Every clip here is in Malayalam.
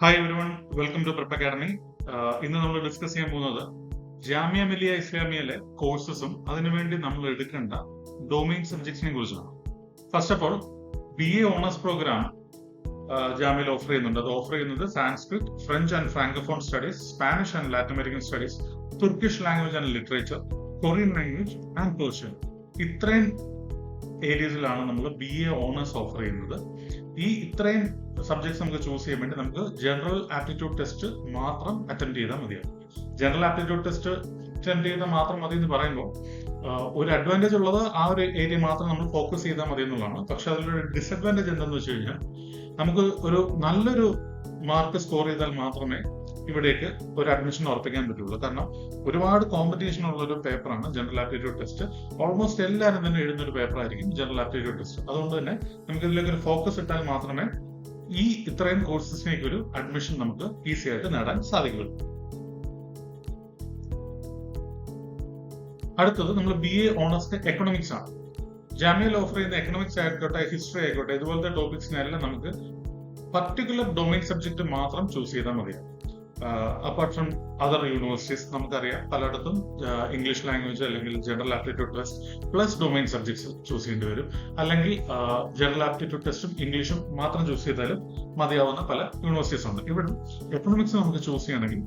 Hi everyone, welcome to Prep Academy. ഇന്ന് നമ്മൾ ഡിസ്കസ് ചെയ്യാൻ പോകുന്നത് ജാമിയ മിലിയ ഇസ്ലാമിയയിലെ കോഴ്സസും അതിനുവേണ്ടി നമ്മൾ എടുക്കേണ്ട ഡൊമൈൻ സബ്ജക്ട്സിനെ കുറിച്ചാണ്. First of all, BA honours programme ജാമിയയിൽ ഓഫർ ചെയ്യുന്നുണ്ട്. അത് ഓഫർ ചെയ്യുന്നത് Sanskrit, French and Francophone studies, Spanish and Latin American studies, Turkish language and literature, Korean language and Persian. ഇത്രയും ഏരിയസിലാണ് നമ്മൾ BA ഓണേഴ്സ് ഓഫർ ചെയ്യുന്നത്. ഇത്രയും സബ്ജക്ട്സ് നമുക്ക് ചൂസ് ചെയ്യാൻ വേണ്ടി നമുക്ക് ജനറൽ ആപ്റ്റിറ്റ്യൂഡ് ടെസ്റ്റ് മാത്രം അറ്റൻഡ് ചെയ്താൽ മതിയാവും. ജനറൽ ആപ്റ്റിറ്റ്യൂഡ് ടെസ്റ്റ് അറ്റൻഡ് ചെയ്താൽ മാത്രം മതി എന്ന് പറയുമ്പോൾ ഒരു അഡ്വാൻറ്റേജ് ഉള്ളത് ആ ഒരു ഏരിയ മാത്രം നമ്മൾ ഫോക്കസ് ചെയ്താൽ മതി എന്നുള്ളതാണ്. പക്ഷെ അതിലൊരു ഡിസഡ്വാൻറ്റേജ് എന്താണെന്ന് വെച്ച് കഴിഞ്ഞാൽ നമുക്ക് ഒരു നല്ലൊരു മാർക്ക് സ്കോർ ചെയ്താൽ മാത്രമേ ഇവിടേക്ക് ഒരു അഡ്മിഷൻ ഉറപ്പിക്കാൻ പറ്റുള്ളൂ. കാരണം ഒരുപാട് കോമ്പറ്റീഷൻ ഉള്ള ഒരു പേപ്പറാണ് ജനറൽ ആപ്റ്റിറ്റ്യൂഡ് ടെസ്റ്റ്. ഓൾമോസ്റ്റ് എല്ലാവരും തന്നെ എഴുതുന്ന ഒരു പേപ്പർ ആയിരിക്കും ജനറൽ ആപ്റ്റിറ്റ്യൂഡ് ടെസ്റ്റ്. അതുകൊണ്ട് തന്നെ നമുക്ക് ഇതിലേക്ക് ഒരു ഫോക്കസ് ഇട്ടാൽ മാത്രമേ ഇത്രയും കോഴ്സസിലേക്ക് ഒരു അഡ്മിഷൻ നമുക്ക് ഈസി ആയിട്ട് നേടാൻ സാധിക്കുകയുള്ളൂ. അടുത്തത് നമ്മൾ BA ഓണേഴ്സിന്റെ എക്കണോമിക്സ് ആണ്. ജാമിയയിൽ ഓഫർ ചെയ്യുന്ന എക്കണോമിക്സ് ആയിക്കോട്ടെ, ഹിസ്റ്ററി ആയിക്കോട്ടെ, ഇതുപോലത്തെ ടോപ്പിക്സിനെല്ലാം നമുക്ക് പർട്ടിക്കുലർ ഡൊമൈൻ സബ്ജക്ട് മാത്രം ചൂസ് ചെയ്താൽ മതിയാവും. അപ്പാർട്ട് ഫ്രം അതർ യൂണിവേഴ്സിറ്റീസ് നമുക്കറിയാം പലയിടത്തും ഇംഗ്ലീഷ് ലാംഗ്വേജ് അല്ലെങ്കിൽ general aptitude test plus domain subjects choose ചെയ്യേണ്ടി വരും. അല്ലെങ്കിൽ ജനറൽ ആപ്റ്റിറ്റ്യൂഡ് ടെസ്റ്റും ഇംഗ്ലീഷും മാത്രം ചൂസ് ചെയ്താലും മതിയാവുന്ന പല യൂണിവേഴ്സിറ്റീസ് ഉണ്ട്. ഇവിടെ എക്കണോമിക്സ് നമുക്ക് ചൂസ് ചെയ്യണമെങ്കിൽ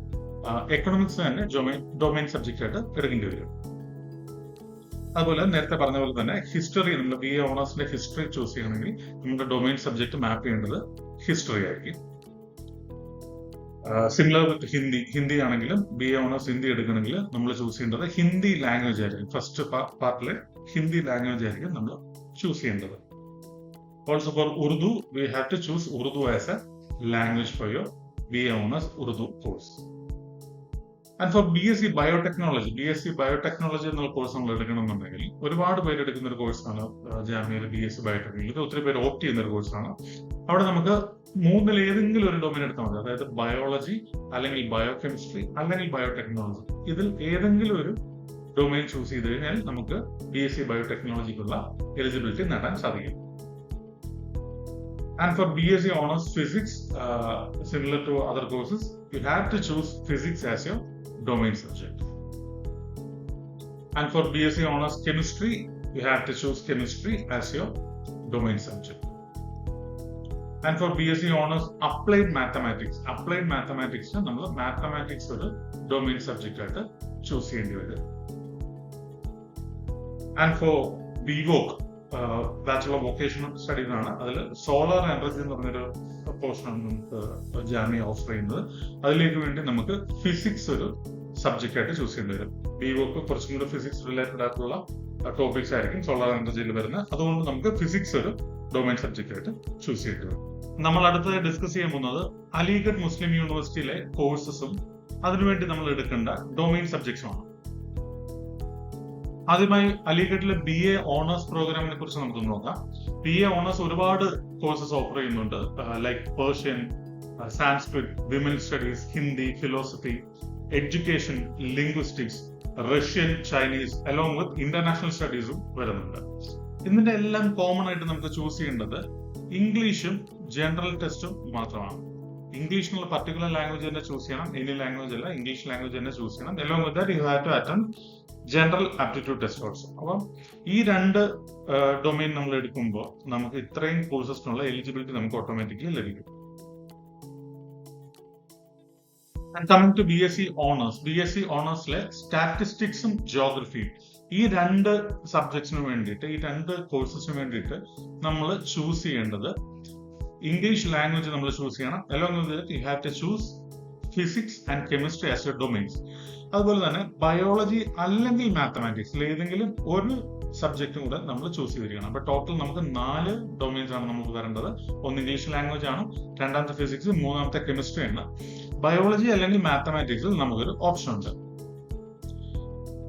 എക്കണോമിക്സ് തന്നെ ഡൊമൈൻ സബ്ജക്റ്റ് ആയിട്ട് എടുക്കേണ്ടി വരും. അതുപോലെ നേരത്തെ പറഞ്ഞ പോലെ തന്നെ ഹിസ്റ്ററി, നമ്മൾ BA ഓണേഴ്സിന്റെ ഹിസ്റ്ററി ചൂസ് ചെയ്യണമെങ്കിൽ നമ്മുടെ ഡൊമൈൻ സബ്ജക്ട് മാപ്പ് ചെയ്യേണ്ടത് ഹിസ്റ്ററി ആയിരിക്കും. സിമിലർ വിത്ത് ഹിന്ദി ആണെങ്കിലും BA ഓണേഴ്സ് ഹിന്ദി എടുക്കണമെങ്കിൽ നമ്മൾ ചൂസ് ചെയ്യേണ്ടത് ഹിന്ദി ലാംഗ്വേജ് ആയിരിക്കും. ഫസ്റ്റ് പാർട്ടിലെ ഹിന്ദി ലാംഗ്വേജ് ആയിരിക്കും നമ്മൾ ചൂസ് ചെയ്യേണ്ടത്. Also for Urdu we have to choose Urdu as a language for your BA honours Urdu course. And for BSc biotechnology എന്നുള്ള കോഴ്സ് നമ്മൾ എടുക്കണമെന്നുണ്ടെങ്കിൽ ഒരുപാട് പേര് എടുക്കുന്ന ഒരു കോഴ്സാണ് ജാമിയയിൽ BSc ബയോടെക്നോളജി. ഇത് ഒത്തിരി പേര് ഓപ്റ്റ് ചെയ്യുന്ന ഒരു കോഴ്സാണ്. അവിടെ നമുക്ക് മൂന്നിൽ ഏതെങ്കിലും ഒരു ഡൊമൈൻ എടുത്താൽ മതി. അതായത് ബയോളജി അല്ലെങ്കിൽ ബയോകെമിസ്ട്രി അല്ലെങ്കിൽ ബയോടെക്നോളജി. ഇതിൽ ഏതെങ്കിലും ഒരു ഡൊമൈൻ ചൂസ് ചെയ്ത് കഴിഞ്ഞാൽ നമുക്ക് BSc ബയോടെക്നോളജിക്കുള്ള എലിജിബിലിറ്റി നേടാൻ സാധിക്കും. And for BSc Honours Physics, similar to other courses, you have to choose Physics as your domain subject. And for BSc Honours Chemistry, you have to choose Chemistry as your domain subject. And for BSc Honours Applied Mathematics, നമ്മൾ Mathematics ഒരു domain subject ആയിട്ട് ചൂസ് ചെയ്യേണ്ടി വരും. And for BVOC, bachelor vocational studies ആണ്. അതിൽ സോളാർ എനർജി എന്ന് പറഞ്ഞൊരു പോർഷനാണ് നമുക്ക് ജാമിയ ഓഫർ ചെയ്യുന്നത്. അതിലേക്ക് വേണ്ടി നമുക്ക് ഫിസിക്സ് ഒരു സബ്ജക്റ്റ് ആയിട്ട് ചൂസ് ചെയ്യേണ്ടി വരും. BVOC കുറച്ചും കൂടി ഫിസിക്സ് റിലേറ്റഡ് ആയിട്ടുള്ള ടോപ്പിക്സ് ആയിരിക്കും സോളാർ എനർജിയിൽ വരുന്നത്. അതുകൊണ്ട് നമുക്ക് ഫിസിക്സ് ഒരു ഡൊമൈൻ സബ്ജക്റ്റ് ആയിട്ട് ചൂസ് ചെയ്യേണ്ടി വരും. നമ്മൾ അടുത്തതായി ഡിസ്കസ് ചെയ്യാൻ പോകുന്നത് അലിഗഡ് മുസ്ലിം യൂണിവേഴ്സിറ്റിയിലെ കോഴ്സസും അതിനുവേണ്ടി നമ്മൾ എടുക്കേണ്ട ഡൊമൈൻ സബ്ജക്ട്സുമാണ്. ആദ്യമായി അലിഗഡിലെ BA ഓണേഴ്സ് പ്രോഗ്രാമിനെ കുറിച്ച് നമുക്ക് നോക്കാം. BA ഓണേഴ്സ് ഒരുപാട് കോഴ്സസ് ഓഫർ ചെയ്യുന്നുണ്ട്. Like Persian, Sanskrit, women studies, Hindi, philosophy, education, linguistics, Russian, Chinese along with international സ്റ്റഡീസും വരുന്നുണ്ട്. ഇതിന്റെ എല്ലാം കോമൺ ആയിട്ട് നമുക്ക് ചൂസ് ചെയ്യേണ്ടത് ഇംഗ്ലീഷും ജനറൽ ടെസ്റ്റും മാത്രമാണ്. ഇംഗ്ലീഷിനുള്ള പർട്ടിക്കുലർ ലാംഗ്വേജ് തന്നെ ചൂസ് ചെയ്യണം. എനി ലാംഗ്വേജ് അല്ല, ഇംഗ്ലീഷ് ലാംഗ്വേജ് തന്നെ ചൂസ് ചെയ്യണം. Along with that you have to attend general aptitude test also. അപ്പം ഈ രണ്ട് ഡൊമൈൻ നമ്മൾ എടുക്കുമ്പോൾ നമുക്ക് ഇത്രയും കോഴ്സസിനുള്ള എലിജിബിലിറ്റി നമുക്ക് ഓട്ടോമാറ്റിക്കലി ലഭിക്കും. ആൻഡ് കമ്മിങ് ടു BSc ഓണേഴ്സിലെ സ്റ്റാറ്റിസ്റ്റിക്സും ജോഗ്രഫിയും, ഈ രണ്ട് സബ്ജക്ട്സിന് വേണ്ടിയിട്ട്, ഈ രണ്ട് കോഴ്സസിന് വേണ്ടിയിട്ട് നമ്മൾ ചൂസ് ചെയ്യേണ്ടത് ഇംഗ്ലീഷ് ലാംഗ്വേജ് നമ്മൾ ചൂസ് ചെയ്യണം. Along with that you have to choose physics and chemistry as your domains. അതുപോലെ തന്നെ ബയോളജി അല്ലെങ്കിൽ മാത്തമാറ്റിക്സിൽ ഏതെങ്കിലും ഒരു സബ്ജക്റ്റും കൂടെ നമ്മൾ ചൂസ് ചെയ്തിരിക്കണം. അപ്പൊ ടോട്ടൽ നമുക്ക് 4 ഡൊമൈൻസ് ആണ് നമുക്ക് വരേണ്ടത്. ഒന്ന് ഇംഗ്ലീഷ് ലാംഗ്വേജ് ആണ്, രണ്ടാമത്തെ ഫിസിക്സ്, മൂന്നാമത്തെ കെമിസ്ട്രി ആണ്. ബയോളജി അല്ലെങ്കിൽ മാത്തമാറ്റിക്സിൽ നമുക്കൊരു ഓപ്ഷൻ ഉണ്ട്.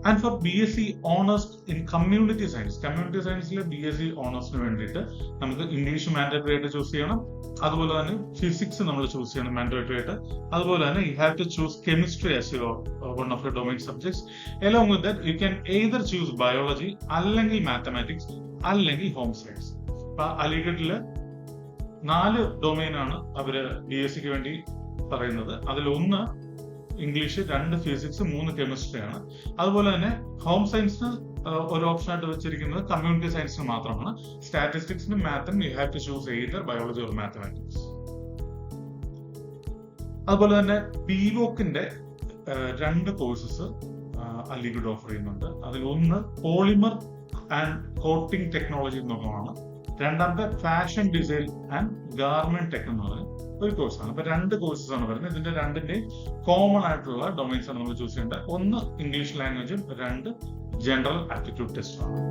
And for BSc honours in community സയൻസിലെ BSc ഓണേഴ്സിന് വേണ്ടിയിട്ട് നമുക്ക് ഇംഗ്ലീഷ് മാൻഡേറ്ററി ആയിട്ട് ചൂസ് ചെയ്യണം. അതുപോലെ തന്നെ ഫിസിക്സ് നമ്മൾ ചൂസ് ചെയ്യണം മാൻഡേറ്ററി ആയിട്ട്. അതുപോലെ തന്നെ you have to choose chemistry as your one of your domain subjects. Along with that you can either choose biology അല്ലെങ്കിൽ മാത്തമാറ്റിക്സ് അല്ലെങ്കിൽ ഹോം സയൻസ്. അപ്പൊ അലിഗഡില് 4 ഡൊമൈൻ ആണ് അവര് BScക്ക് വേണ്ടി പറയുന്നത്. അതിലൊന്ന് ഇംഗ്ലീഷ്, 2 ഫിസിക്സ്, 3 കെമിസ്ട്രി ആണ്. അതുപോലെ തന്നെ ഹോം സയൻസിന് ഒരു ഓപ്ഷൻ ആയിട്ട് വെച്ചിരിക്കുന്നത് കമ്മ്യൂണിറ്റി സയൻസിന് മാത്രമാണ്. സ്റ്റാറ്റിസ്റ്റിക്സിനും മാത്തും you have to choose either biology or mathematics. അതുപോലെ തന്നെ പിവോക്കിന്റെ 2 കോഴ്സസ് അലിഗഡ് ഓഫർ ചെയ്യുന്നുണ്ട്. അതിലൊന്ന് പോളിമർ ആൻഡ് കോട്ടിംഗ് ടെക്നോളജി എന്നുള്ളതാണ്. രണ്ടാമത്തെ fashion design and garment tech എന്ന് പറയുന്ന ഒരു കോഴ്സാണ്. അപ്പൊ 2 കോഴ്സസ് ആണ് വരുന്നത്. ഇതിന്റെ 2ന്റെയും കോമൺ ആയിട്ടുള്ള ഡൊമൈൻസ് ആണ് നമ്മൾ ചൂസ് ചെയ്യേണ്ടത്. ഒന്ന് ഇംഗ്ലീഷ് ലാംഗ്വേജും 2 ജനറൽ ആപ്റ്റിറ്റ്യൂഡ് ടെസ്റ്റുമാണ്.